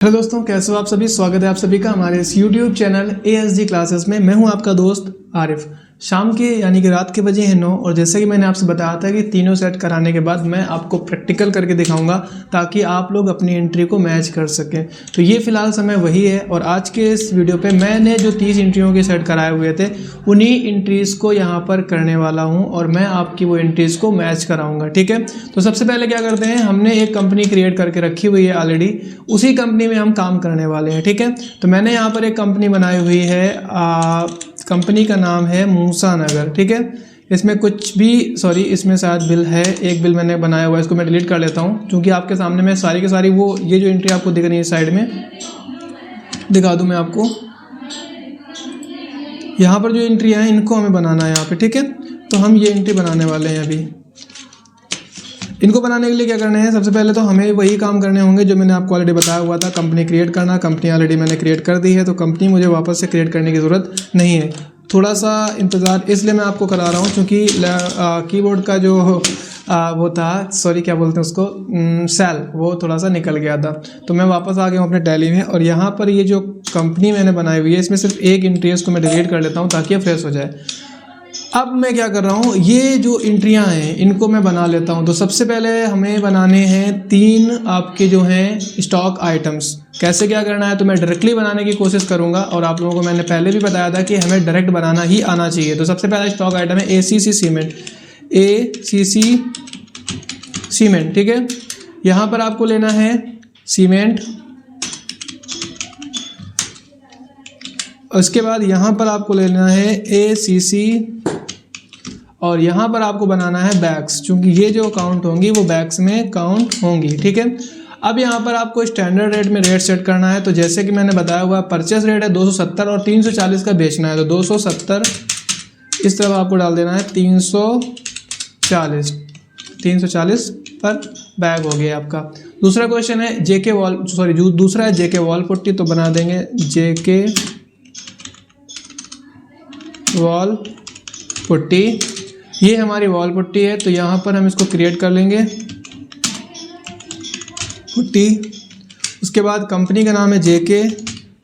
Hello दोस्तों, कैसे हो आप सभी। स्वागत है आप सभी का हमारे इस YouTube चैनल ASG क्लासेस में। मैं हूं आपका दोस्त आरिफ। शाम के यानी कि रात के बजे हैं 9 और जैसे कि मैंने आपसे बताया था कि तीनों सेट कराने के बाद मैं आपको प्रैक्टिकल करके दिखाऊंगा ताकि आप लोग अपनी एंट्री को मैच कर सकें। तो ये फिलहाल समय वही है और आज के इस वीडियो पे मैंने जो 30 एंट्रियों के सेट कराए हुए थे उन्हीं एंट्रीज़ को यहाँ पर करने वाला हूँ और मैं आपकी वो एंट्रीज़ को मैच कराऊँगा। ठीक है, तो सबसे पहले क्या करते हैं, हमने एक कंपनी क्रिएट करके रखी हुई है ऑलरेडी, उसी कंपनी में हम काम करने वाले हैं। ठीक है, तो मैंने यहाँ पर एक कंपनी बनाई हुई है, कंपनी का नाम है मूसा नगर। ठीक है, इसमें कुछ भी इसमें शायद बिल है, एक बिल मैंने बनाया हुआ है, इसको मैं डिलीट कर लेता हूँ क्योंकि आपके सामने मैं सारी की सारी वो ये जो एंट्री आपको दिख रही है साइड में दिखा दूँ मैं आपको। यहाँ पर जो एंट्रियाँ हैं इनको हमें बनाना है यहाँ पे। ठीक है, तो हम ये एंट्री बनाने वाले हैं। अभी इनको बनाने के लिए क्या करना है, सबसे पहले तो हमें वही काम करने होंगे जो मैंने आपको ऑलरेडी बताया हुआ था, कंपनी क्रिएट करना। कंपनी ऑलरेडी मैंने क्रिएट कर दी है तो कंपनी मुझे वापस से क्रिएट करने की ज़रूरत नहीं है। थोड़ा सा इंतज़ार इसलिए मैं आपको करा रहा हूँ क्योंकि कीबोर्ड का जो वो था, क्या बोलते हैं उसको, सेल, वो थोड़ा सा निकल गया था। तो मैं वापस आ गया हूँ अपने टैली में और यहाँ पर ये जो कंपनी मैंने बनाई हुई है इसमें सिर्फ एक एंट्री है, इसको मैं डिलीट कर लेता हूँ ताकि ये फ्रेश हो जाए। अब मैं क्या कर रहा हूँ, ये जो एंट्रियाँ हैं इनको मैं बना लेता हूँ। तो सबसे पहले हमें बनाने हैं 3 आपके जो हैं स्टॉक आइटम्स। कैसे क्या करना है, तो मैं डायरेक्टली बनाने की कोशिश करूँगा और आप लोगों को मैंने पहले भी बताया था कि हमें डायरेक्ट बनाना ही आना चाहिए। तो सबसे पहला स्टॉक आइटम है ACC सीमेंट, ACC सीमेंट। ठीक है, यहाँ पर आपको लेना है सीमेंट, उसके बाद यहाँ पर आपको लेना है ACC और यहाँ पर आपको बनाना है बैग्स, क्योंकि ये जो काउंट होंगी वो बैग्स में काउंट होंगी। ठीक है, अब यहाँ पर आपको स्टैंडर्ड रेट में रेट सेट करना है। तो जैसे कि मैंने बताया हुआ परचेस रेट है 270 और 340 का बेचना है, तो 270 इस तरफ आपको डाल देना है, 340 पर बैग हो गया आपका। दूसरा क्वेश्चन है दूसरा है JK वॉल पुट्टी, तो बना देंगे JK वॉल पुट्टी। ये हमारी वॉल पुट्टी है तो यहाँ पर हम इसको क्रिएट कर लेंगे पुट्टी। उसके बाद कंपनी का नाम है JK,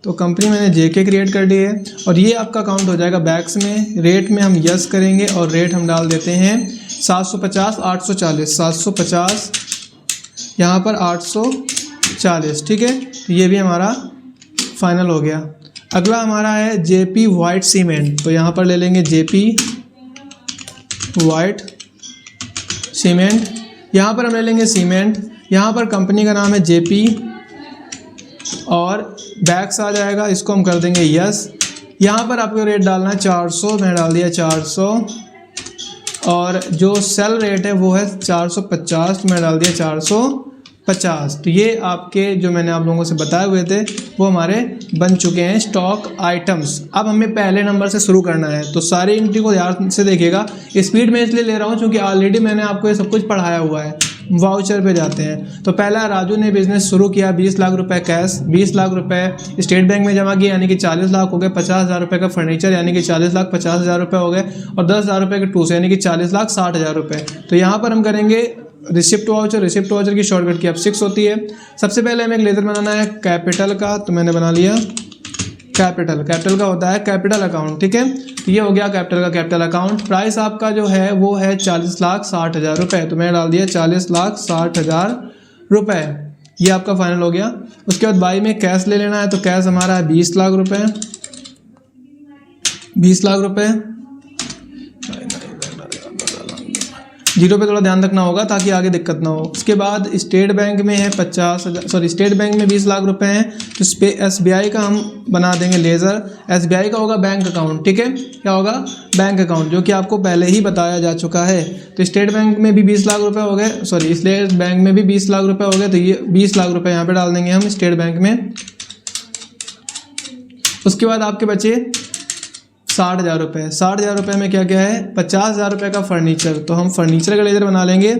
तो कंपनी मैंने JK क्रिएट कर ली है और ये आपका काउंट हो जाएगा बैग्स में। रेट में हम यस करेंगे और रेट हम डाल देते हैं 750 840, 750 यहाँ पर 840। ठीक है, तो ये भी हमारा फाइनल हो गया। अगला हमारा है JP वाइट सीमेंट, तो यहाँ पर ले लेंगे JP वाइट सीमेंट। यहाँ पर हम ले लेंगे सीमेंट, यहाँ पर कंपनी का नाम है JP और बैग्स आ जाएगा, इसको हम कर देंगे यस। यहाँ पर आपको रेट डालना है 400, मैंने डाल दिया 400 और जो सेल रेट है वो है 450, तो मैंने डाल दिया 450। तो ये आपके जो मैंने आप लोगों से बताए हुए थे वो हमारे बन चुके हैं स्टॉक आइटम्स। अब हमें पहले नंबर से शुरू करना है, तो सारी एंट्री को ध्यान से देखिएगा। स्पीड में इसलिए ले रहा हूँ क्योंकि ऑलरेडी मैंने आपको ये सब कुछ पढ़ाया हुआ है। वाउचर पे जाते हैं, तो पहला राजू ने बिजनेस शुरू किया, 20 लाख रुपए कैश, 20 लाख रुपए स्टेट बैंक में जमा किए यानी कि 40 लाख हो गए, 50,000 रुपए का फर्नीचर यानी कि 40 लाख 50,000 रुपए हो गए और 10,000 रुपए के टूल्स यानी कि 40 लाख 60,000 रुपए। तो यहाँ पर हम करेंगे रिसिप्ट वाउचर की शॉर्टकट की अब 6 होती है। सबसे पहले हमें एक लेजर बनाना है कैपिटल का, तो मैंने बना लिया कैपिटल का होता है कैपिटल अकाउंट। ठीक है, तो ये हो गया कैपिटल अकाउंट। प्राइस आपका जो है वो है 40 लाख 60,000 रुपए, तो मैंने डाल दिया 40 लाख 60,000 रुपए। ये आपका फाइनल हो गया। उसके बाद बाई में कैश ले लेना है, तो कैश हमारा है 20 लाख रुपए, 20 लाख रुपए। जीरो पे थोड़ा ध्यान रखना होगा ताकि आगे दिक्कत ना हो। उसके बाद स्टेट बैंक में है स्टेट बैंक में 20 लाख रुपए हैं, तो SBI का हम बना देंगे लेज़र। SBI का होगा बैंक अकाउंट। ठीक है, क्या होगा, बैंक अकाउंट, जो कि आपको पहले ही बताया जा चुका है। तो स्टेट बैंक में भी 20 लाख रुपए हो गए, स्टेट बैंक में भी 20 लाख रुपए हो गए, तो ये 20 लाख रुपए यहाँ पे डाल देंगे हम स्टेट बैंक में। उसके बाद आपके बचे 60,000 रुपये। 60,000 रुपये में क्या क्या है, 50,000 रुपये का फर्नीचर, तो हम फर्नीचर का लेजर बना लेंगे।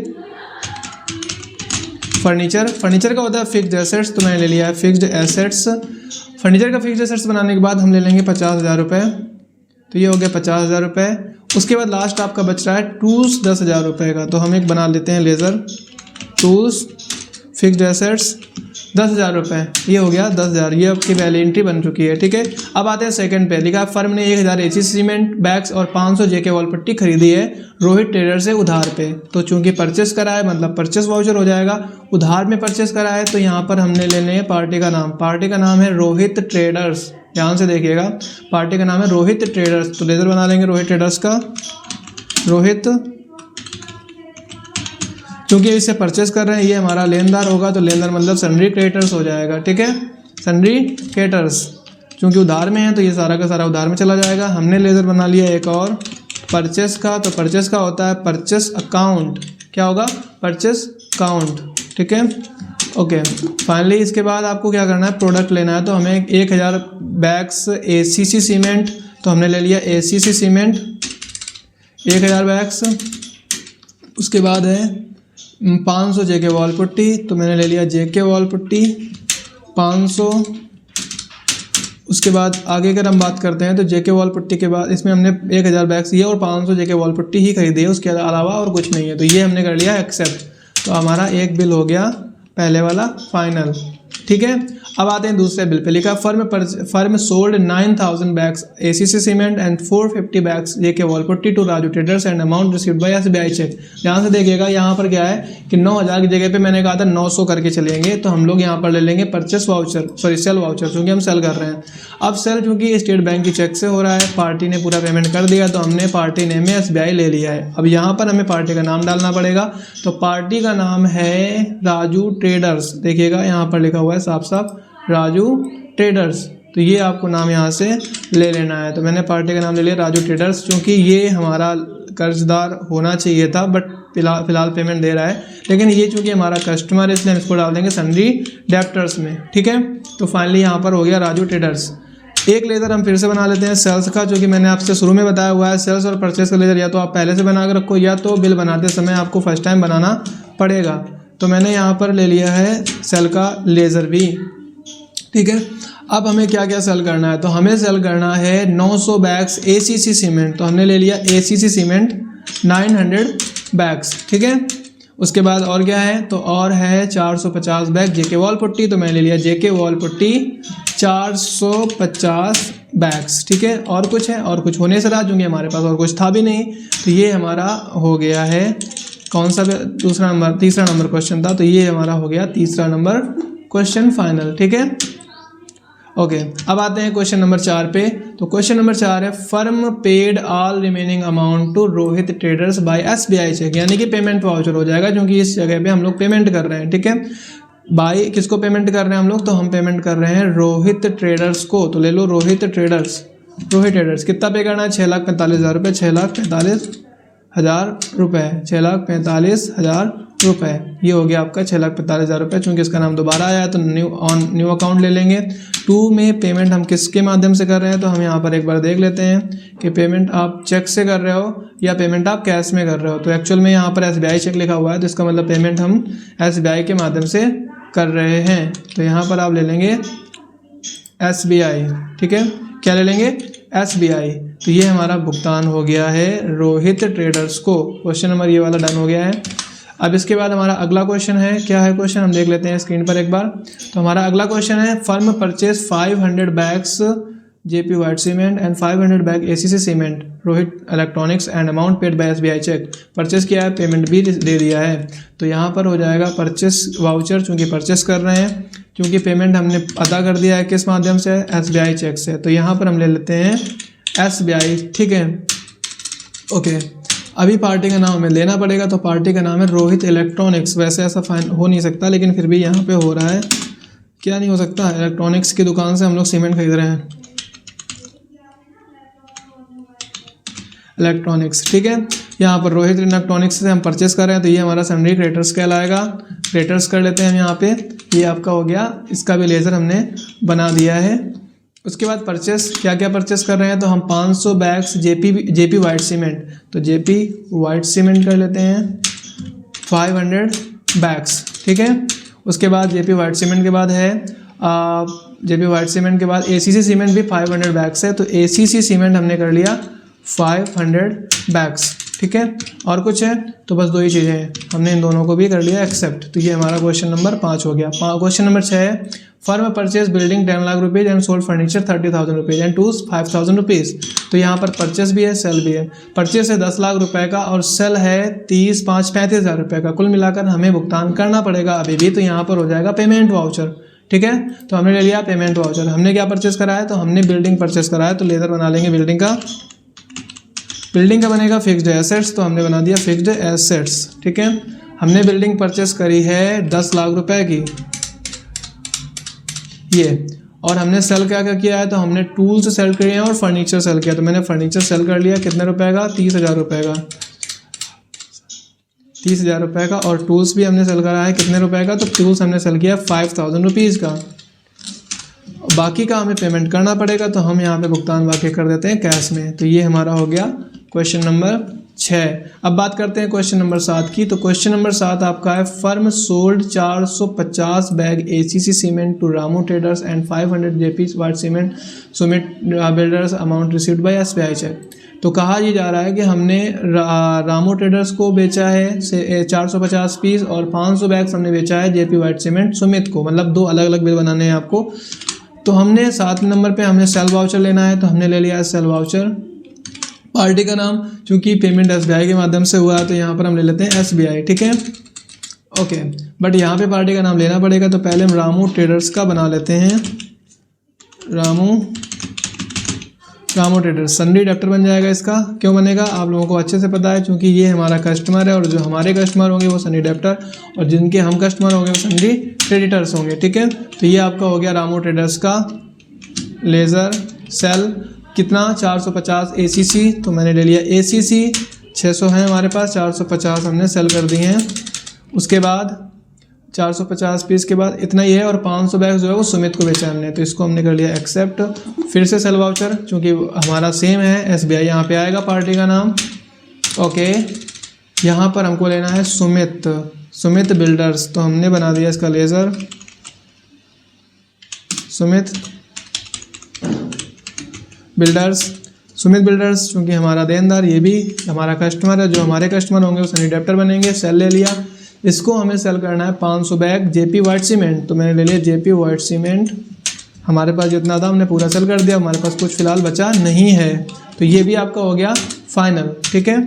फर्नीचर का होता है फिक्स्ड एसेट्स, तो मैंने ले लिया है फिक्स्ड एसेट्स। फर्नीचर का फिक्स्ड एसेट्स बनाने के बाद हम ले लेंगे 50,000 रुपये, तो ये हो गया 50,000 रुपये। उसके बाद लास्ट आपका बच रहा है टूल्स 10,000 रुपये का, तो हम एक बना लेते हैं लेज़र टूल्स फिक्स्ड एसेट्स 10,000 रुपये, ये हो गया 10,000, ये आपकी पहली एंट्री बन चुकी है। ठीक है, अब आते हैं सेकंड पे। लिखा फर्म ने 1,000 एसी सीमेंट बैग्स और 500 जेके वॉल पट्टी खरीदी है रोहित ट्रेडर से उधार पे। तो चूंकि परचेस करा है मतलब परचेस वाउचर हो जाएगा, उधार में परचेस करा है तो यहाँ पर हमने ले लेंगे पार्टी का नाम। पार्टी का नाम है रोहित ट्रेडर्स, ध्यान से देखिएगा, पार्टी का नाम है रोहित ट्रेडर्स। तो लेजर बना लेंगे रोहित ट्रेडर्स का, रोहित, क्योंकि इससे परचेस कर रहे हैं, ये हमारा लेनदार होगा तो लेनदार मतलब सन्ड्री क्रेडिटर्स हो जाएगा। ठीक है, सन्ड्री क्रेडिटर्स, क्योंकि उधार में है तो ये सारा का सारा उधार में चला जाएगा। हमने लेजर बना लिया एक और परचेस का, तो परचेस का होता है परचेस अकाउंट, क्या होगा, परचेस अकाउंट। ठीक है, ओके। फाइनली इसके बाद आपको क्या करना है, प्रोडक्ट लेना है। तो हमें 1,000 बैग्स एसीसी सीमेंट, तो हमने ले लिया एसीसी सीमेंट 1,000 बैग्स। उसके बाद है 500 जेके वॉल पुट्टी, तो मैंने ले लिया जेके वॉल पुट्टी 500। उसके बाद आगे अगर हम बात करते हैं तो जेके वॉल पुट्टी के बाद इसमें हमने 1,000 बैग्स ये और 500 जेके वॉल पुट्टी ही खरीदी है, उसके अलावा और कुछ नहीं है। तो ये हमने कर लिया एक्सेप्ट, तो हमारा एक बिल हो गया पहले वाला फाइनल। ठीक है, अब आते हैं दूसरे बिल पे। लिखा firm sold 9,000 bags ACC cement and 450 bags JK wall putty to Raju traders and amount received by SBI cheque. यहाँ से देखिएगा, यहाँ पर क्या है कि 9,000 की जगह पे मैंने कहा था 900 करके चलेंगे, तो हम लोग यहाँ पर ले लेंगे purchase voucher, sorry cell voucher, क्योंकि हम सेल कर रहे हैं। अब सेल चूंकि स्टेट बैंक की चेक से हो रहा है, पार्टी ने पूरा पेमेंट कर दिया, तो हमने पार्टी नेम में एसबीआई ले लिया है। अब यहाँ पर हमें पार्टी का नाम डालना पड़ेगा, तो पार्टी का नाम है राजू ट्रेडर्स। देखिएगा यहाँ पर लिखा हुआ है साफ साफ राजू ट्रेडर्स, तो ये आपको नाम यहाँ से ले लेना है। तो मैंने पार्टी का नाम ले लिया राजू ट्रेडर्स, क्योंकि ये हमारा कर्जदार होना चाहिए था बट फिलहाल पेमेंट दे रहा है, लेकिन ये चूंकि हमारा कस्टमर है इसलिए हम इसको डाल देंगे सन्ड्री डेप्टर्स में। ठीक है, तो फाइनली यहाँ पर हो गया राजू ट्रेडर्स। एक लेजर हम फिर से बना लेते हैं सेल्स का, जो कि मैंने आपसे शुरू में बताया हुआ है। सेल्स और परचेस का लेजर या तो आप पहले से बना कर रखो, या तो बिल बनाते समय आपको फर्स्ट टाइम बनाना पड़ेगा। तो मैंने यहाँ पर ले लिया है सेल का लेजर भी। ठीक है, अब हमें क्या क्या सेल करना है, तो हमें सेल करना है 900 बैग्स एसीसी सीमेंट, तो हमने ले लिया एसीसी सीमेंट 900 बैग्स। ठीक है, उसके बाद और क्या है, तो और है 450 बैग जेके वॉल पुट्टी, तो मैंने ले लिया जेके वॉल पुट्टी 450 बैग्स। ठीक है, और कुछ है, और कुछ होने से रहा, क्योंकि हमारे पास और कुछ था भी नहीं, तो ये हमारा हो गया है कौन सा, तीसरा नंबर क्वेश्चन था, तो ये हमारा हो गया तीसरा नंबर क्वेश्चन फाइनल। ठीक है, ओके। अब आते हैं क्वेश्चन नंबर 4 पे। तो क्वेश्चन नंबर 4 है firm paid all remaining amount to Rohit traders by SBI cheque, यानी कि पेमेंट वाउचर हो जाएगा, क्योंकि इस जगह पे हम लोग पेमेंट कर रहे हैं। ठीक है, बाय किसको पेमेंट कर रहे हैं हम लोग, तो हम पेमेंट कर रहे हैं रोहित ट्रेडर्स को। तो ले लो रोहित ट्रेडर्स कितना पे करना है, 6,45,000 रुपये, 6,45,000 रुपये, 6,45,000 रुपये, ये हो गया आपका 6,45,000 रुपये। चूँकि इसका नाम दोबारा आया है तो न्यू अकाउंट ले लेंगे। 2 में पेमेंट हम किसके माध्यम से कर रहे हैं, तो हम यहाँ पर एक बार देख लेते हैं कि पेमेंट आप चेक से कर रहे हो या पेमेंट आप कैश में कर रहे हो। तो एक्चुअल में यहाँ पर एसबीआई चेक लिखा हुआ है, तो इसका मतलब पेमेंट हम एसबीआई के माध्यम से कर रहे हैं। तो यहाँ पर आप ले लेंगे एसबीआई। ठीक है, क्या ले लेंगे, एसबीआई। तो ये हमारा भुगतान हो गया है रोहित ट्रेडर्स को। क्वेश्चन नंबर ये वाला डन हो गया है। अब इसके बाद हमारा अगला क्वेश्चन है, क्या है क्वेश्चन हम देख लेते हैं स्क्रीन पर एक बार। तो हमारा अगला क्वेश्चन है firm purchase 500 bags JP white cement and 500 bag ACC cement Rohit electronics and amount paid by SBI cheque. Purchase किया है, पेमेंट भी दे दिया है, तो यहाँ पर हो जाएगा परचेस वाउचर, चूँकि परचेस कर रहे हैं, क्योंकि पेमेंट हमने अदा कर दिया है किस माध्यम से, एसबीआई चेक से। तो यहाँ पर हम ले लेते हैं एसबीआई। ठीक है, ओके। अभी पार्टी का नाम हमें लेना पड़ेगा, तो पार्टी का नाम है रोहित इलेक्ट्रॉनिक्स। वैसे ऐसा फाइन हो नहीं सकता, लेकिन फिर भी यहाँ पे हो रहा है, क्या नहीं हो सकता, इलेक्ट्रॉनिक्स की दुकान से हम लोग सीमेंट खरीद रहे हैं, इलेक्ट्रॉनिक्स। ठीक है, यहाँ पर रोहित इलेक्ट्रॉनिक्स से हम परचेस कर रहे हैं, तो ये हमारा सन्ड्री क्रेडिटर्स कहलाएगा। क्रेडिटर्स कर लेते हैं हम यहाँ पे, ये आपका हो गया, इसका भी लेजर हमने बना दिया है। उसके बाद परचेस, क्या क्या परचेस कर रहे हैं, तो हम 500 बैग्स जेपी वाइट सीमेंट, तो जेपी वाइट सीमेंट कर लेते हैं 500 बैग्स। ठीक है, उसके बाद जेपी वाइट सीमेंट के बाद है जेपी वाइट सीमेंट के बाद एसीसी सीमेंट भी 500 बैग्स है, तो एसीसी सीमेंट हमने कर लिया 500 बैग्स। ठीक है, और कुछ है तो बस 2 ही चीज़ें हैं, हमने इन दोनों को भी कर लिया एक्सेप्ट। तो ये हमारा क्वेश्चन नंबर 5 हो गया। क्वेश्चन नंबर 6 है, firm purchase building 10 lakh rupees and sold furniture 30,000 rupees and tools 5,000 rupees. तो यहाँ पर परचेस भी है, सेल भी है। परचेस है 10 लाख रुपए का और सेल है 35,000 रुपये का। कुल मिलाकर हमें भुगतान करना पड़ेगा अभी भी, तो यहाँ पर हो जाएगा पेमेंट वाउचर। ठीक है, तो हमने ले लिया पेमेंट वाउचर। हमने क्या परचेस करा है, तो हमने बिल्डिंग परचेस करा है, तो लेजर बना लेंगे बिल्डिंग का। बिल्डिंग का बनेगा फिक्स्ड एसेट्स, तो हमने बना दिया फिक्स्ड एसेट्स। ठीक है, हमने बिल्डिंग परचेस करी है 10 लाख रुपए की ये, और हमने सेल क्या क्या किया है, तो हमने टूल्स सेल किए हैं और फर्नीचर सेल किया। तो मैंने फर्नीचर सेल कर लिया कितने रुपए का, 30,000 रुपये का, 30,000 रुपये का। और टूल्स भी हमने सेल करा है कितने रुपए का, तो टूल्स हमने सेल किया 5,000 रुपीज़ का। बाकी का हमें पेमेंट करना पड़ेगा, तो हम यहाँ पे भुगतान बाकी कर देते हैं कैश में। तो ये हमारा हो गया क्वेश्चन नंबर 6। अब बात करते हैं क्वेश्चन नंबर 7 की। तो क्वेश्चन नंबर 7 आपका है, firm sold 450 bag ACC cement to Ramu traders and 500 JP white cement Sumit builders, amount received by SBI cheque. तो कहा ये जा रहा है कि हमने रामू ट्रेडर्स को बेचा है 450 पीस और 500 बैग्स हमने बेचा है जेपी वाइट सीमेंट सुमित को, मतलब 2 अलग अलग बिल बनाने हैं आपको। तो हमने 7 नंबर पे हमने सेल वाउचर लेना है, तो हमने ले लिया सेल वाउचर। पार्टी का नाम, चूंकि पेमेंट एसबीआई के माध्यम से हुआ है, तो यहाँ पर हम ले लेते हैं एसबीआई। ठीक है, ओके, बट यहाँ पे पार्टी का नाम लेना पड़ेगा, तो पहले हम रामू ट्रेडर्स का बना लेते हैं। रामू ट्रेडर्स सन्डी डेप्टर बन जाएगा इसका। क्यों बनेगा, आप लोगों को अच्छे से पता है, क्योंकि ये हमारा कस्टमर है और जो हमारे कस्टमर होंगे वो सन्डी डेप्टर, और जिनके हम कस्टमर होंगे वो सन्डी क्रेडिटर्स होंगे। ठीक है, तो ये आपका हो गया रामू ट्रेडर्स का लेज़र सेल। कितना, 450 एसीसी, तो मैंने ले लिया एसीसी 600 है हमारे पास, 450 हमने सेल कर दिए हैं। उसके बाद 450 पीस के बाद इतना ही है, और 500 बैग जो है वो सुमित को बेचा हमने, तो इसको हमने कर लिया एक्सेप्ट। फिर से सेल वाउचर, चूँकि हमारा सेम है एसबीआई, यहाँ पे आएगा पार्टी का नाम। ओके, यहाँ पर हमको लेना है सुमित बिल्डर्स, तो हमने बना दिया इसका लेज़र सुमित बिल्डर्स, चूँकि हमारा देनदार, ये भी हमारा कस्टमर है, जो हमारे कस्टमर होंगे वो सनी डेप्टर बनेंगे। सेल ले लिया, इसको हमें सेल करना है 500 बैग जेपी वाइट सीमेंट, तो मैंने ले लिया जेपी वाइट सीमेंट। हमारे पास जितना था हमने पूरा सेल कर दिया, हमारे पास कुछ फिलहाल बचा नहीं है, तो ये भी आपका हो गया फाइनल। ठीक है,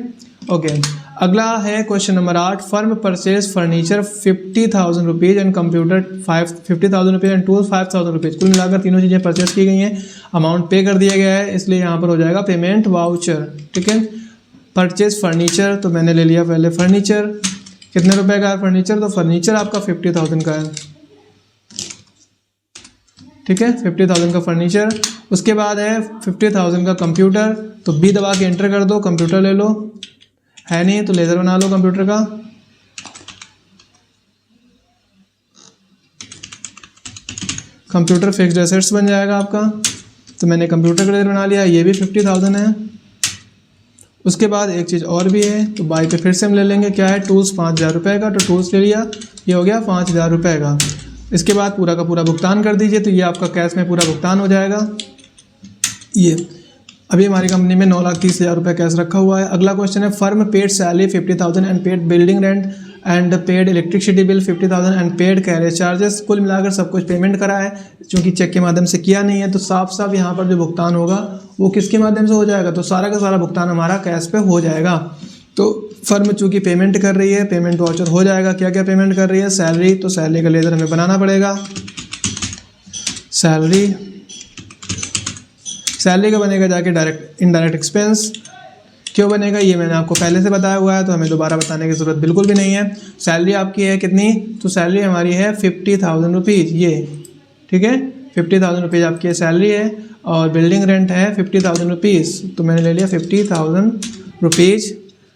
ओके। अगला है question number 8, firm purchase furniture 50,000 rupees and computer 50,000 rupees and tools 5,000 rupees. कुल मिलाकर तीनों चीज़ें परचेज की गई हैं, अमाउंट पे कर दिया गया है, इसलिए यहाँ पर हो जाएगा पेमेंट वाउचर। ठीक है, परचेज फर्नीचर, तो मैंने ले लिया पहले फर्नीचर। कितने रुपए का है फर्नीचर, तो फर्नीचर आपका 50,000 का है। ठीक है, 50,000 का फर्नीचर। उसके बाद है 50,000 का कंप्यूटर, तो बी दबा के एंटर कर दो, कंप्यूटर ले लो, है नहीं तो लेज़र बना लो कंप्यूटर का। कंप्यूटर फिक्स्ड एसेट्स बन जाएगा आपका, तो मैंने कंप्यूटर का लेज़र बना लिया, ये भी 50,000 है। उसके बाद एक चीज़ और भी है, तो बाई पे फिर से हम ले लेंगे, क्या है, टूल्स 5,000 रुपये का, तो टूल्स ले लिया, ये हो गया 5,000 रुपये का। इसके बाद पूरा का पूरा भुगतान कर दीजिए, तो ये आपका कैश में पूरा भुगतान हो जाएगा। ये अभी हमारी कंपनी में 9,30,000 रुपये कैश रखा हुआ है। अगला क्वेश्चन है, firm paid salary 50,000 and paid building rent and paid electricity bill 50,000 and paid carriage charges. कुल मिलाकर सब कुछ पेमेंट करा है, क्योंकि चेक के माध्यम से किया नहीं है, तो साफ साफ यहाँ पर जो भुगतान होगा वो किसके माध्यम से हो जाएगा, तो सारा का सारा भुगतान हमारा कैश पे हो जाएगा। तो फर्म चूँकि पेमेंट कर रही है, पेमेंट वाउचर हो जाएगा। क्या क्या पेमेंट कर रही है, सैलरी, तो सैलरी का लेज़र हमें बनाना पड़ेगा। सैलरी का बनेगा जाके डायरेक्ट इनडायरेक्ट एक्सपेंस। क्यों बनेगा, ये मैंने आपको पहले से बताया हुआ है, तो हमें दोबारा बताने की ज़रूरत बिल्कुल भी नहीं है। सैलरी आपकी है कितनी, तो सैलरी हमारी है 50,000 रुपीज़, ये ठीक है, 50,000 रुपीज़ आपकी सैलरी है, और बिल्डिंग रेंट है 50,000 रुपीज़, तो मैंने ले लिया 50,000 rupees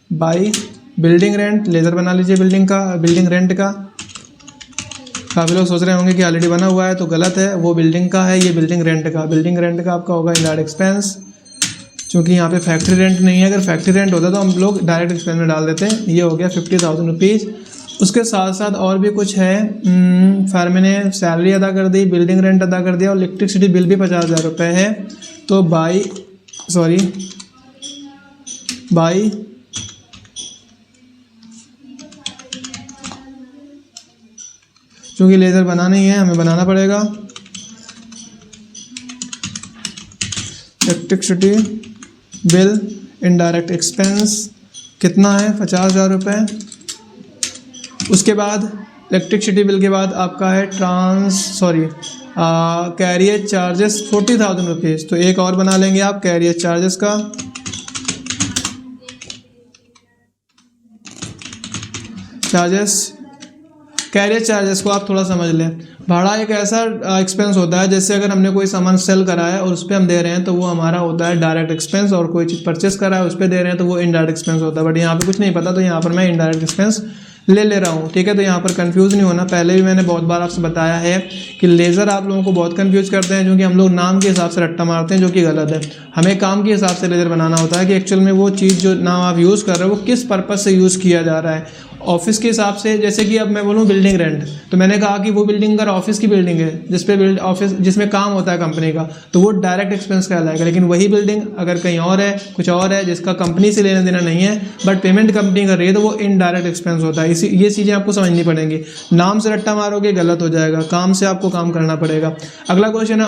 by building rent. Laser बना लीजिए बिल्डिंग रेंट का। काफ़ी लोग सोच रहे होंगे कि ऑलरेडी बना हुआ है, तो गलत है, वो बिल्डिंग का है, ये बिल्डिंग रेंट का आपका होगा इनडायरेक्ट एक्सपेंस। क्योंकि यहाँ पे फैक्ट्री रेंट नहीं है, अगर फैक्ट्री रेंट होता तो हम लोग डायरेक्ट एक्सपेंस में डाल देते हैं। ये हो गया 50,000 रुपीज़। उसके साथ साथ और भी कुछ है, फर्म ने सैलरी अदा कर दी, बिल्डिंग रेंट अदा कर दिया, और इलेक्ट्रिसिटी बिल भी 50,000 रुपये है। तो बाई चूँकि लेज़र बना नहीं है हमें बनाना पड़ेगा। इलेक्ट्रिसिटी बिल इनडायरेक्ट एक्सपेंस कितना है 50,000 रुपये। उसके बाद इलेक्ट्रिसिटी बिल के बाद आपका है कैरियर चार्जेस 40,000 रुपीज़। तो एक और बना लेंगे आप कैरियर चार्जेस का। कैरियर चार्जेस को आप थोड़ा समझ लें। भाड़ा एक ऐसा एक्सपेंस होता है, जैसे अगर हमने कोई सामान सेल करा है और उस पर हम दे रहे हैं तो वो हमारा होता है डायरेक्ट एक्सपेंस, और कोई चीज़ परचेस करा है उस पर दे रहे हैं तो वो इनडायरेक्ट एक्सपेंस होता है। बट यहाँ पे कुछ नहीं पता तो यहाँ पर मैं इनडायरेक्ट एक्सपेंस ले रहा हूँ, ठीक है। तो यहाँ पर कंफ्यूज नहीं होना। पहले भी मैंने बहुत बार आपसे बताया है कि लेज़र आप लोगों को बहुत कंफ्यूज करते हैं, क्योंकि हम लोग नाम के हिसाब से रट्टा मारते हैं, जो कि गलत है। हमें काम के हिसाब से लेज़र बनाना होता है कि एक्चुअल में वो चीज़ जो नाम आप यूज़ कर रहे हो वो किस पर्पज़ से यूज़ किया जा रहा है। ऑफिस के हिसाब से, जैसे कि अब मैं बोलूँ बिल्डिंग रेंट, तो मैंने कहा कि वो बिल्डिंग अगर ऑफिस की बिल्डिंग है जिसमें काम होता है कंपनी का, तो वो डायरेक्ट एक्सपेंस कहलाएगा। लेकिन वही बिल्डिंग अगर कहीं और है, कुछ और है, जिसका कंपनी से लेना देना नहीं है बट पेमेंट कंपनी कर रही है, तो वो इनडायरेक्ट एक्सपेंस होता है। ये चीज़ें आपको समझनी पड़ेंगी। नाम से रट्टा मारोगे गलत हो जाएगा, काम से आपको काम करना पड़ेगा। अगला क्वेश्चन है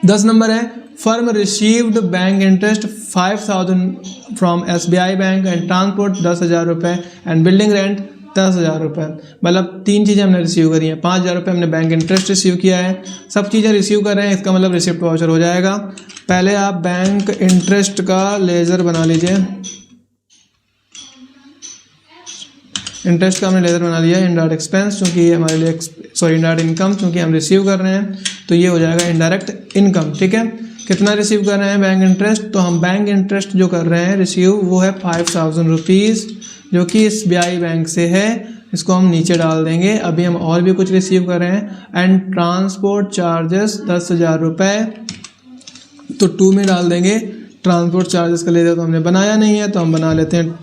10 नंबर है, firm received bank interest 5,000 from SBI bank and transport 10,000 रुपये एंड बिल्डिंग रेंट 10,000 रुपये। मतलब 3 चीज़ें हमने रिसीव करी हैं। 5,000 रुपये हमने बैंक इंटरेस्ट रिसीव किया है। सब चीज़ें रिसीव कर रहे हैं, इसका मतलब रिसिप्ट वाउचर हो जाएगा। पहले आप बैंक इंटरेस्ट का लेज़र बना लीजिए। इंटरेस्ट का हमने लेज़र बना लिया। इनडायरेक्ट एक्सपेंस क्योंकि ये हमारे लिए इनडायरेक्ट इनकम क्योंकि हम रिसीव कर रहे हैं, तो ये हो जाएगा इनडायरेक्ट इनकम, ठीक है। कितना रिसीव कर रहे हैं बैंक इंटरेस्ट, तो हम बैंक इंटरेस्ट जो कर रहे हैं रिसीव वो है 5,000 रुपीज़, जो कि SBI बैंक से है। इसको हम नीचे डाल देंगे। अभी हम और भी कुछ रिसीव कर रहे हैं। एंड ट्रांसपोर्ट चार्जेस 10,000 रुपये, तो 2 में डाल देंगे। ट्रांसपोर्ट चार्जेस का लेज़र तो हमने बनाया नहीं है, तो हम बना लेते हैं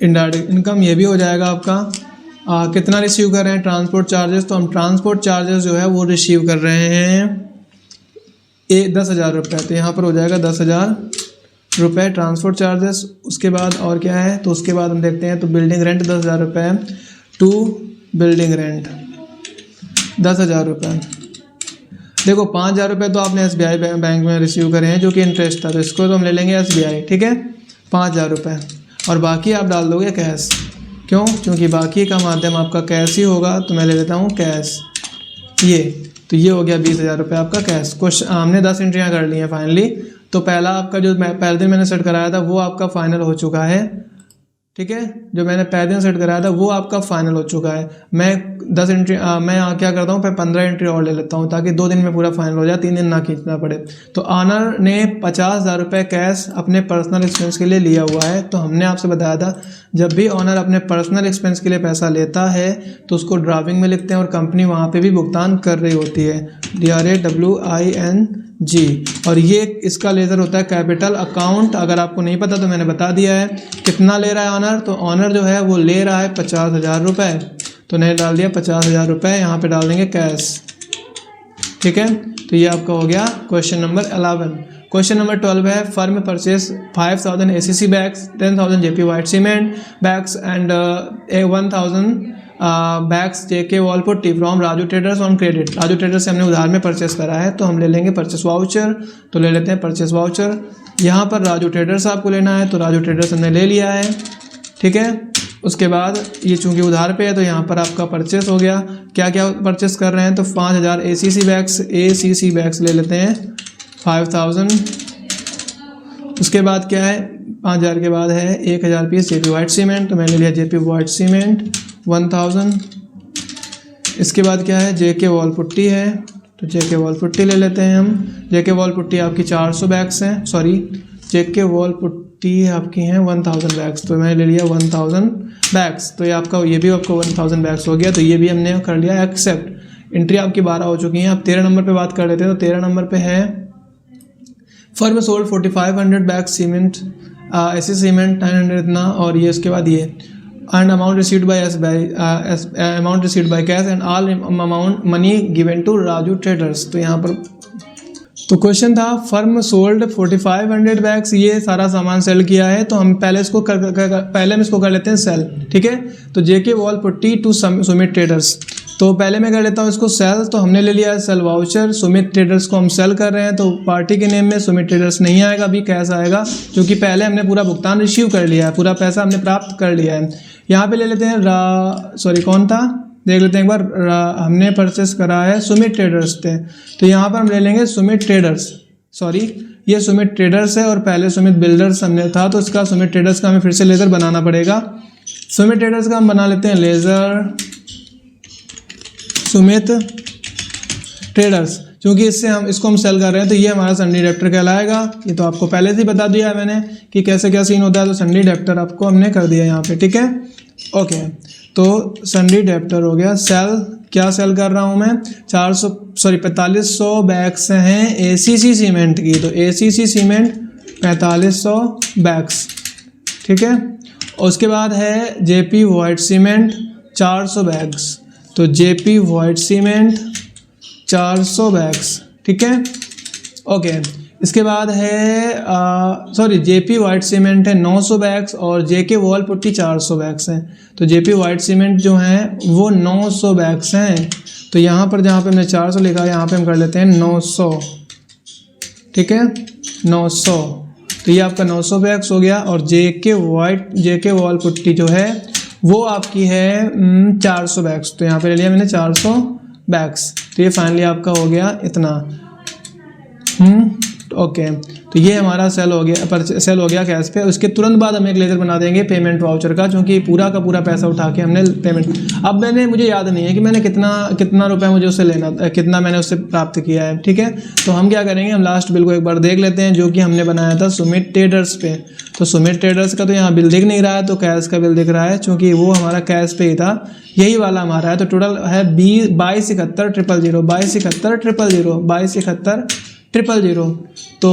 इनडायरेक्ट इनकम। ये भी हो जाएगा आपका। कितना रिसीव कर रहे हैं ट्रांसपोर्ट चार्जेस, तो हम ट्रांसपोर्ट चार्जेस जो है वो रिसीव कर रहे हैं 10,000 रुपये। तो यहाँ पर हो जाएगा 10,000 रुपये ट्रांसपोर्ट चार्जेस। उसके बाद और क्या है, तो उसके बाद हम देखते हैं तो बिल्डिंग रेंट 10,000 रुपये टू बिल्डिंग रेंट 10,000 रुपये। देखो 5,000 रुपये तो आपने SBI बैंक में रिसीव करे हैं जो कि इंटरेस्ट था, तो इसको तो हम ले लेंगे SBI, ठीक है, 5,000 रुपये। और बाकी आप डाल दोगे कैश। क्यों? क्योंकि बाकी का माध्यम आपका कैश ही होगा, तो मैं ले लेता हूँ कैश। तो ये हो गया 20,000 रुपये आपका कैश। क्वेश्चन हमने 10 एंट्रियाँ कर ली हैं फाइनली। तो पहला आपका जो पहले दिन मैंने सेट कराया था वो आपका फाइनल हो चुका है, ठीक है। जो मैंने पहले दिन सेट कराया था वो आपका फाइनल हो चुका है। मैं 10 एंट्री मैं क्या करता हूँ, 15 एंट्री और ले लेता हूँ ताकि 2 दिन में पूरा फाइनल हो जाए, 3 दिन ना खींचना पड़े। तो ऑनर ने 50,000 रुपये कैश अपने पर्सनल एक्सपेंस के लिए लिया हुआ है। तो हमने आपसे बताया था जब भी ऑनर अपने पर्सनल एक्सपेंस के लिए पैसा लेता है तो उसको ड्राफ्टिंग में लिखते हैं और कंपनी वहाँ पर भी भुगतान कर रही होती है, DRAWING। और ये इसका लेज़र होता है कैपिटल अकाउंट। अगर आपको नहीं पता तो मैंने बता दिया है। कितना ले रहा है ऑनर, तो ऑनर जो है वो ले रहा है 50,000 रुपये। तो मैंने डाल दिया 50,000 रुपये, यहाँ पे डाल देंगे कैश, ठीक है। तो ये आपका हो गया क्वेश्चन नंबर 11। क्वेश्चन नंबर 12 है, firm purchase 5,000 ACC bags, 10,000 JP white cement bags and 1,000 bags JK wall putty from Raju traders on credit. Raju traders से हमने उधार में परचेस करा है, तो हम ले लेंगे परचेस वाउचर। तो ले लेते हैं परचेस वाउचर। यहाँ पर राजू ट्रेडर्स आपको लेना है, तो राजू ट्रेडर्स हमने ले लिया है, ठीक है। उसके बाद ये चूँकि उधार पे है तो यहाँ पर आपका परचेस हो गया। क्या क्या परचेस कर रहे हैं, तो 5,000 ACC बैग्स ले लेते हैं 5,000। उसके बाद क्या है, 5,000 के बाद है 1,000 पीस JP वाइट सीमेंट, तो मैंने लिया JP वाइट सीमेंट 1,000। इसके बाद क्या है, JK वॉल पुट्टी है, तो JK वॉल पुट्टी ले लेते हैं हम। JK वॉल पुट्टी आपकी 400 बैग्स हैं, JK वॉल पुट्टी आपकी हैं 1,000 बैग्स, तो मैंने ले लिया 1,000 बैग्स। तो ये आपका 1,000 बैग्स हो गया। तो ये भी हमने कर लिया एक्सेप्ट। एंट्री आपकी 12 हो चुकी हैं। अब 13 नंबर पे बात कर लेते हैं। तो 13 नंबर पे है, फर्म सोल्ड 4,500 बैग सीमेंट, ऐसे सीमेंट 900 इतना, और ये उसके बाद ये and amount received by amount received by cash and all amount money given to Raju Traders। तो यहाँ पर तो क्वेश्चन था फर्म सोल्ड 4500 बैग्स, ये सारा सामान सेल किया है, तो हम पहले इसको पहले हम इसको कर लेते हैं सेल, ठीक है। तो JK wall putty to Sumit traders, तो पहले मैं कर लेता हूँ इसको सेल। तो हमने ले लिया है सेल वाउचर, सुमित ट्रेडर्स को हम सेल कर रहे हैं, तो पार्टी के नेम में सुमित ट्रेडर्स नहीं आएगा, अभी कैश आएगा, क्योंकि पहले हमने पूरा भुगतान रिसीव कर लिया है, पूरा पैसा हमने प्राप्त कर लिया है। यहाँ पे ले लेते हैं कौन था, देख लेते हैं एक बार, हमने परचेस करा है सुमित ट्रेडर्स थे, तो यहाँ पर हम ले लेंगे सुमित ट्रेडर्स, ये सुमित ट्रेडर्स है और पहले सुमित बिल्डर्स हमने था, तो इसका सुमित ट्रेडर्स का हमें फिर से लेज़र बनाना पड़ेगा। सुमित ट्रेडर्स का हम बना लेते हैं लेज़र सुमित ट्रेडर्स, क्योंकि इससे हम इसको हम सेल कर रहे हैं, तो ये हमारा सन्नी डेप्टर कहलाएगा। ये तो आपको पहले से ही बता दिया है मैंने कि कैसे क्या सीन होता है, तो सन्नी डेप्टर आपको हमने कर दिया यहाँ पे, ठीक है। ओके, तो सन्नी डेप्टर हो गया। सेल क्या सेल कर रहा हूँ मैं, 4500 बैग्स हैं एसीसी सीमेंट की, तो एसीसी सीमेंट 4500 बैग्स, ठीक है। और उसके बाद है जेपी वाइट सीमेंट 400 बैग्स, तो जेपी वाइट सीमेंट 400 बैग्स, ठीक है। ओके, इसके बाद है जेपी वाइट सीमेंट है 900 बैग्स और जेके वॉल पुट्टी 400 बैग्स हैं, तो जेपी वाइट सीमेंट जो हैं वो 900 बैग्स हैं, तो यहाँ पर जहाँ पे हमने 400 लिखा है यहाँ पे हम कर लेते हैं 900, ठीक है, 900, तो ये आपका 900 बैग्स हो गया। और जेके वॉल पुट्टी जो है वो आपकी है 400 बैग्स, तो यहाँ पे ले लिया मैंने 400 बैग्स, तो ये फाइनली आपका हो गया इतना। ओके, तो ये हमारा सेल हो गया कैश पे। उसके तुरंत बाद हम एक लेज़र बना देंगे पेमेंट वाउचर का, क्योंकि पूरा का पूरा पैसा उठा के हमने पेमेंट, अब मुझे याद नहीं है कि मैंने कितना रुपया मुझे उससे लेना, कितना मैंने उससे प्राप्त किया है, ठीक है। तो हम क्या करेंगे, हम लास्ट बिल को एक बार देख लेते हैं, जो कि हमने बनाया था सुमित ट्रेडर्स पे। तो सुमित ट्रेडर्स का तो यहाँ बिल दिख नहीं रहा है, तो कैश का बिल दिख रहा है, क्योंकि वो हमारा कैश पे ही था, यही वाला हमारा है। तो टोटल है 2271,000, तो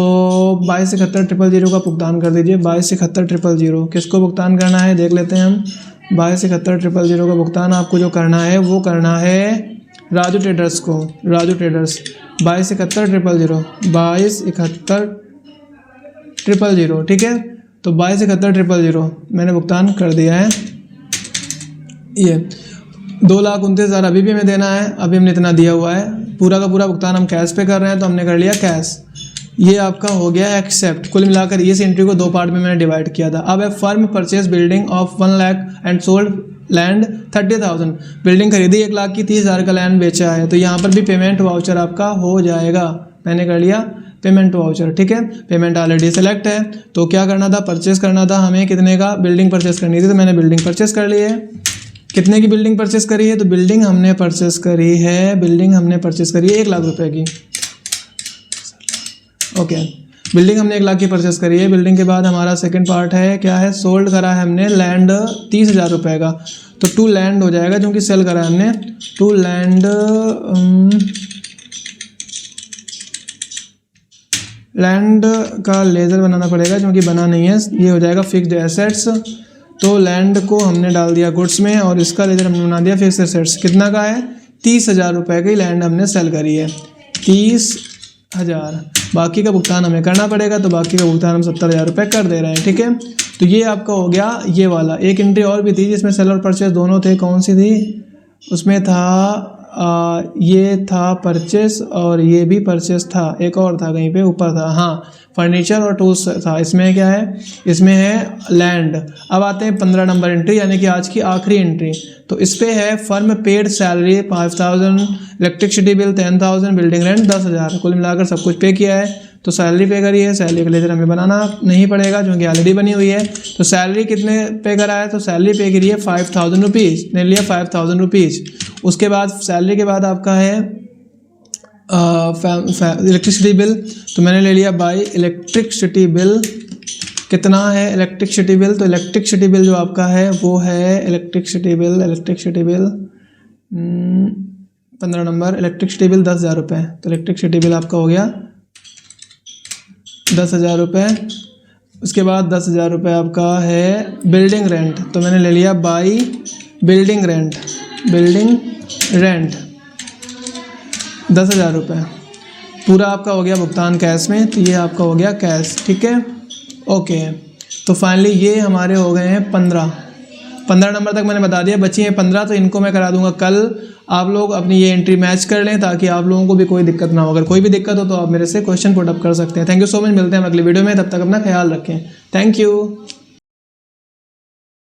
2271,000 का भुगतान कर दीजिए। 2271,000 किसको भुगतान करना है देख लेते हैं हम। 2271,000 का भुगतान आपको जो करना है वो करना है राजू ट्रेडर्स को, राजू ट्रेडर्स 2271,000, ठीक है। तो 2271,000 मैंने भुगतान कर दिया है। ये 2,29,000 अभी भी हमें देना है, अभी हमने इतना दिया हुआ है, पूरा का पूरा भुगतान हम कैश पे कर रहे हैं, तो हमने कर लिया कैश। ये आपका हो गया एक्सेप्ट। कुल मिलाकर इस एंट्री को 2 पार्ट में मैंने डिवाइड किया था। अब है firm purchase building of 1 lakh and sold land 30,000, building खरीदी 1 लाख की, 30,000 का लैंड बेचा है, तो यहाँ पर भी पेमेंट वाउचर आपका हो जाएगा। मैंने कर लिया पेमेंट वाउचर, ठीक है। पेमेंट ऑलरेडी सेलेक्ट है, तो क्या करना था, परचेस करना था हमें, कितने का, बिल्डिंग परचेस करनी थी, तो मैंने बिल्डिंग परचेस कर ली है। कितने की बिल्डिंग परचेस करी है, तो बिल्डिंग हमने परचेस करी है 1 लाख रुपए की। ओके, बिल्डिंग हमने 1 लाख की परचेस करी है। बिल्डिंग के बाद हमारा सेकंड पार्ट है, क्या है, सोल्ड करा है हमने लैंड 30,000 रुपये का, तो 2 लैंड हो जाएगा, क्योंकि सेल करा है हमने 2 लैंड का लेज़र बनाना पड़ेगा, क्योंकि बना नहीं है। ये हो जाएगा फिक्स्ड एसेट्स, तो लैंड को हमने डाल दिया गुड्स में, और इसका लेज़र हमने बना दिया फिक्स्ड एसेट्स। कितना का है, 30,000 रुपये की लैंड हमने सेल करी है, 30,000। बाकी का भुगतान हमें करना पड़ेगा, तो बाकी का भुगतान हम 70,000 रुपये कर दे रहे हैं, ठीक है। तो ये आपका हो गया ये वाला। एक एंट्री और भी थी जिसमें सेल और परचेस दोनों थे, कौन सी थी, उसमें था ये था परचेस, और ये भी परचेस था, एक और था कहीं पे ऊपर था, हाँ, फर्नीचर और टूल्स था। इसमें क्या है, इसमें है लैंड। अब आते हैं 15 नंबर एंट्री, यानी कि आज की आखिरी एंट्री। तो इस पे है firm paid salary 5,000, electricity bill 10,000, building rent 10,000, कुल मिलाकर सब कुछ पे किया है। तो सैलरी पे करी है, सैलरी का लेज़र हमें बनाना नहीं पड़ेगा, क्योंकि ऑलरेडी बनी हुई है। तो सैलरी कितने पे करा है, तो सैलरी पे करी है 5,000 रुपीज़, मैंने लिया 5,000 रुपीज़। उसके बाद सैलरी के बाद आपका है इलेक्ट्रिसिटी बिल, तो मैंने ले लिया बाई इलेक्ट्रिसिटी बिल। कितना है इलेक्ट्रिसिटी बिल, तो इलेक्ट्रिसिटी बिल जो आपका है वो है electricity bill 15 number, electricity bill 10,000 रुपये। तो इलेक्ट्रिसिटी बिल आपका हो गया 10,000 रुपये। उसके बाद 10,000 रुपये आपका है बिल्डिंग रेंट, तो मैंने ले लिया बाई बिल्डिंग रेंट 10,000 रुपये। पूरा आपका हो गया भुगतान कैश में, तो ये आपका हो गया कैश, ठीक है। ओके, तो फाइनली ये हमारे हो गए हैं 15 नंबर तक मैंने बता दिया, बची हैं 15, तो इनको मैं करा दूंगा कल। आप लोग अपनी ये एंट्री मैच कर लें ताकि आप लोगों को भी कोई दिक्कत ना हो। अगर कोई भी दिक्कत हो तो आप मेरे से क्वेश्चन पुट अप कर सकते हैं। थैंक यू सो मच, मिलते हैं अगली वीडियो में, तब तक अपना ख्याल रखें। Thank you.